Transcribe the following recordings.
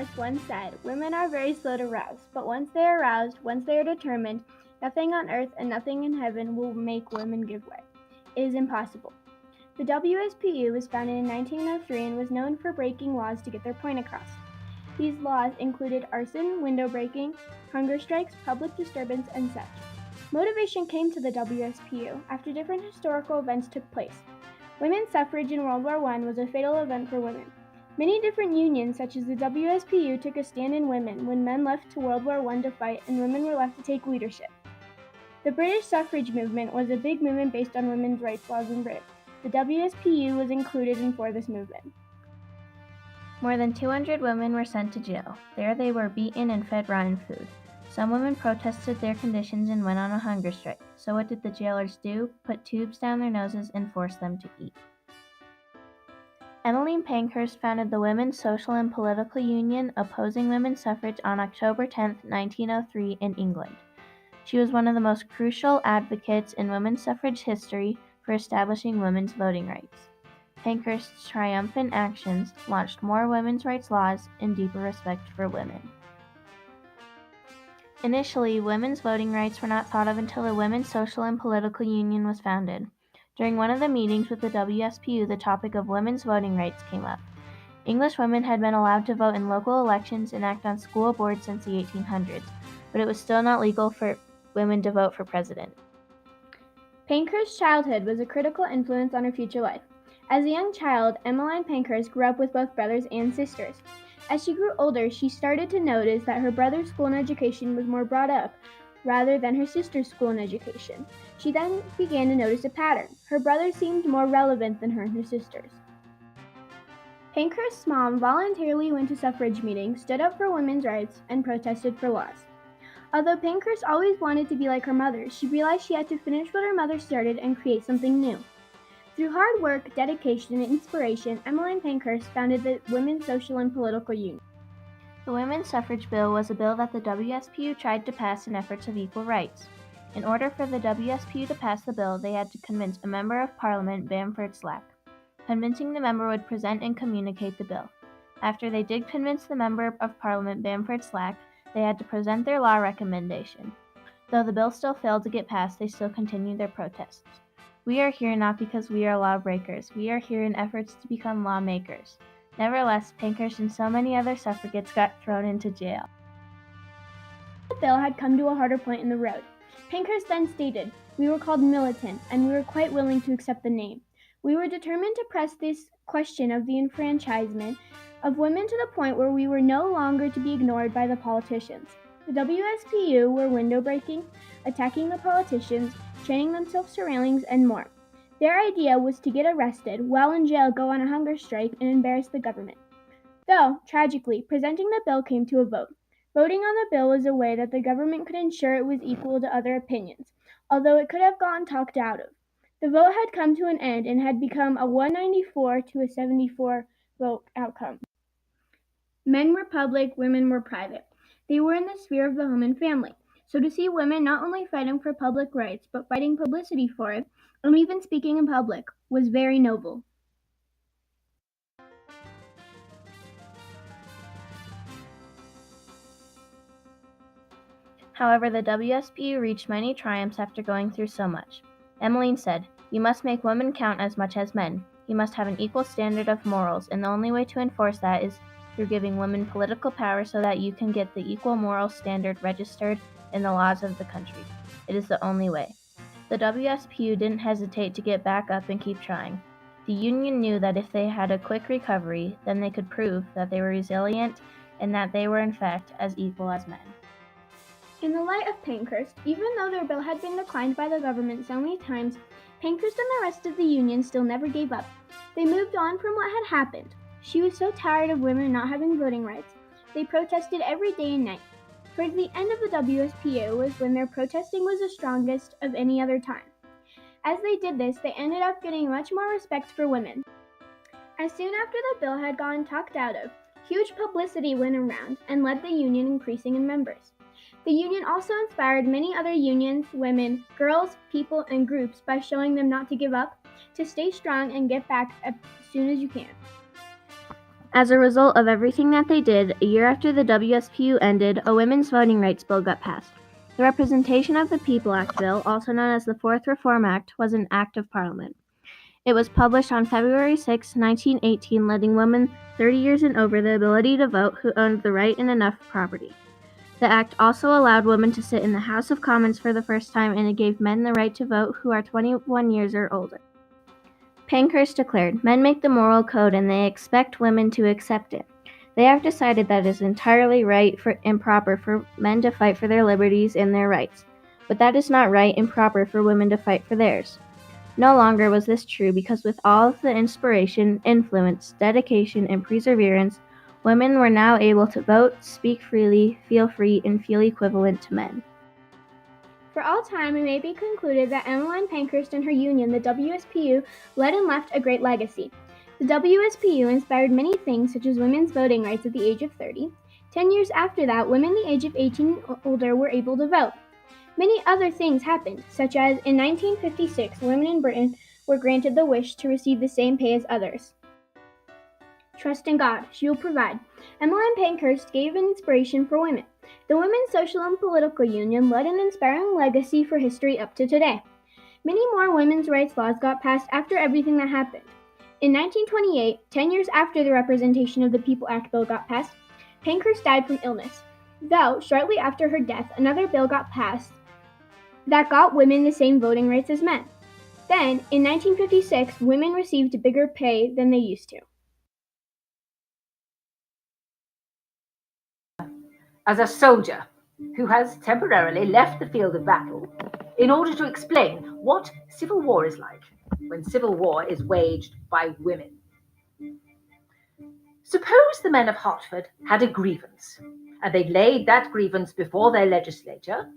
Pankhurst once said, "Women are very slow to rouse, but once they are roused, once they are determined, nothing on earth and nothing in heaven will make women give way. It is impossible." The WSPU was founded in 1903 and was known for breaking laws to get their point across. These laws included arson, window breaking, hunger strikes, public disturbance, and such. Motivation came to the WSPU after different historical events took place. Women's suffrage in World War I was a fatal event for women. Many different unions, such as the WSPU, took a stand in women when men left to World War I to fight and women were left to take leadership. The British suffrage movement was a big movement based on women's rights laws in Britain. The WSPU was included in for this movement. More than 200 women were sent to jail. There they were beaten and fed rotten food. Some women protested their conditions and went on a hunger strike. So what did the jailers do? Put tubes down their noses and force them to eat. Emmeline Pankhurst founded the Women's Social and Political Union opposing women's suffrage on October 10, 1903 in England. She was one of the most crucial advocates in women's suffrage history for establishing women's voting rights. Pankhurst's triumphant actions launched more women's rights laws and deeper respect for women. Initially, women's voting rights were not thought of until the Women's Social and Political Union was founded. During one of the meetings with the WSPU, the topic of women's voting rights came up. English women had been allowed to vote in local elections and act on school boards since the 1800s, but it was still not legal for women to vote for president. Pankhurst's childhood was a critical influence on her future life. As a young child, Emmeline Pankhurst grew up with both brothers and sisters. As she grew older, she started to notice that her brother's school and education was more brought up rather than her sister's school and education. She then began to notice a pattern. Her brother seemed more relevant than her and her sisters. Pankhurst's mom voluntarily went to suffrage meetings, stood up for women's rights, and protested for laws. Although Pankhurst always wanted to be like her mother, she realized she had to finish what her mother started and create something new. Through hard work, dedication, and inspiration, Emmeline Pankhurst founded the Women's Social and Political Union. The Women's Suffrage Bill was a bill that the WSPU tried to pass in efforts of equal rights. In order for the WSPU to pass the bill, they had to convince a member of Parliament, Bamford Slack. Convincing the member would present and communicate the bill. After they did convince the member of Parliament, Bamford Slack, they had to present their law recommendation. Though the bill still failed to get passed, they still continued their protests. We are here not because we are lawbreakers. We are here in efforts to become lawmakers. Nevertheless, Pankhurst and so many other suffragettes got thrown into jail. The bill had come to a harder point in the road. Pankhurst then stated, "We were called militant, and we were quite willing to accept the name. We were determined to press this question of the enfranchisement of women to the point where we were no longer to be ignored by the politicians." The WSPU were window breaking, attacking the politicians, chaining themselves to railings, and more. Their idea was to get arrested, while in jail go on a hunger strike, and embarrass the government. Though, tragically, presenting the bill came to a vote. Voting on the bill was a way that the government could ensure it was equal to other opinions, although it could have gotten talked out of. The vote had come to an end and had become a 194 to a 74 vote outcome. Men were public, women were private. They were in the sphere of the home and family. So to see women not only fighting for public rights, but fighting publicity for it, and even speaking in public, was very noble. However, the WSPU reached many triumphs after going through so much. Emmeline said, "You must make women count as much as men. You must have an equal standard of morals, and the only way to enforce that is through giving women political power so that you can get the equal moral standard registered in the laws of the country. It is the only way." The WSPU didn't hesitate to get back up and keep trying. The union knew that if they had a quick recovery, then they could prove that they were resilient and that they were in fact as equal as men. In the light of Pankhurst, even though their bill had been declined by the government so many times, Pankhurst and the rest of the union still never gave up. They moved on from what had happened. She was so tired of women not having voting rights, they protested every day and night. Towards the end of the WSPU was when their protesting was the strongest of any other time. As they did this, they ended up getting much more respect for women. As soon after the bill had gotten talked out of, huge publicity went around and led the union increasing in members. The union also inspired many other unions, women, girls, people, and groups by showing them not to give up, to stay strong and get back as soon as you can. As a result of everything that they did, a year after the WSPU ended, a women's voting rights bill got passed. The Representation of the People Act bill, also known as the Fourth Reform Act, was an act of Parliament. It was published on February 6, 1918, letting women 30 years and over the ability to vote who owned the right and enough property. The act also allowed women to sit in the House of Commons for the first time, and it gave men the right to vote who are 21 years or older. Pankhurst declared, "Men make the moral code and they expect women to accept it. They have decided that it is entirely right and proper for men to fight for their liberties and their rights, but that is not right and proper for women to fight for theirs." No longer was this true, because with all of the inspiration, influence, dedication, and perseverance, women were now able to vote, speak freely, feel free, and feel equivalent to men. For all time, it may be concluded that Emmeline Pankhurst and her union, the WSPU, led and left a great legacy. The WSPU inspired many things, such as women's voting rights at the age of 30. 10 years after that, women the age of 18 or older were able to vote. Many other things happened, such as in 1956, women in Britain were granted the wish to receive the same pay as others. Trust in God, she will provide. Emmeline Pankhurst gave an inspiration for women. The Women's Social and Political Union led an inspiring legacy for history up to today. Many more women's rights laws got passed after everything that happened. In 1928, 10 years after the Representation of the People Act bill got passed, Pankhurst died from illness. Though, shortly after her death, another bill got passed that got women the same voting rights as men. Then, in 1956, women received bigger pay than they used to. As a soldier who has temporarily left the field of battle in order to explain what civil war is like when civil war is waged by women. Suppose the men of Hertford had a grievance, and they laid that grievance before their legislature,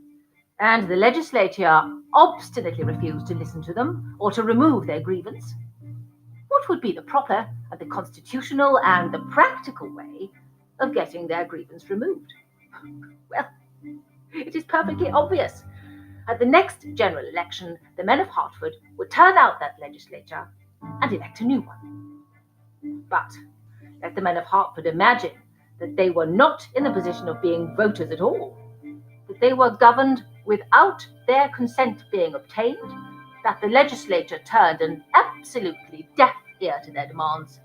and the legislature obstinately refused to listen to them or to remove their grievance. What would be the proper and the constitutional and the practical way of getting their grievance removed? Well, it is perfectly obvious. At the next general election, the men of Hertford would turn out that legislature and elect a new one. But let the men of Hertford imagine that they were not in the position of being voters at all, that they were governed without their consent being obtained, that the legislature turned an absolutely deaf ear to their demands.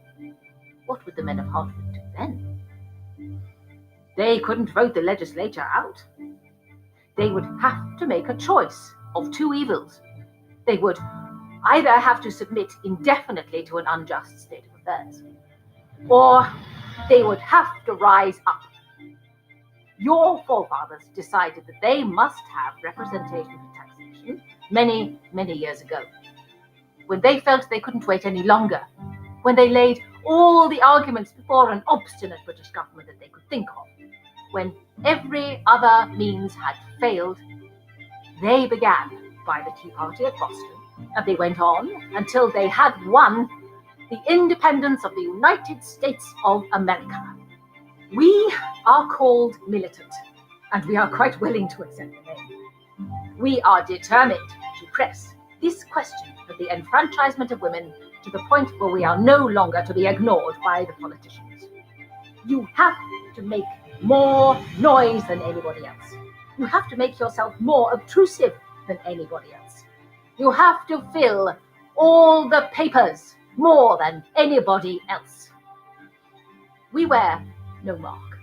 What would the men of Hertford do then? They couldn't vote the legislature out. They would have to make a choice of two evils. They would either have to submit indefinitely to an unjust state of affairs, or they would have to rise up. Your forefathers decided that they must have representation for taxation many, many years ago, when they felt they couldn't wait any longer, when they laid all the arguments before an obstinate British government that they could think of, when every other means had failed. They began by the Tea Party at Boston, and they went on until they had won the independence of the United States of America. We are called militant, and we are quite willing to accept the name. We are determined to press this question of the enfranchisement of women to the point where we are no longer to be ignored by the politicians. You have to make more noise than anybody else. You have to make yourself more obtrusive than anybody else. You have to fill all the papers more than anybody else. We wear no mark.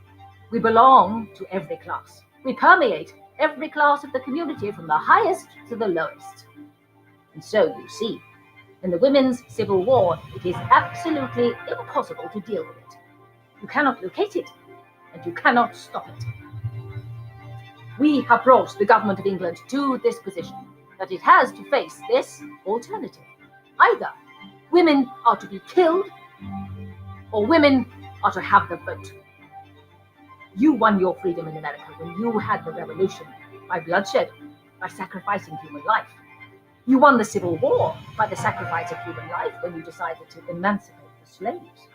We belong to every class. We permeate every class of the community, from the highest to the lowest. And so, you see, in the women's civil war, it is absolutely impossible to deal with it. You cannot locate it, and you cannot stop it. We have brought the government of England to this position, that it has to face this alternative. Either women are to be killed, or women are to have the vote. You won your freedom in America when you had the revolution by bloodshed, by sacrificing human life. You won the Civil War by the sacrifice of human life when you decided to emancipate the slaves.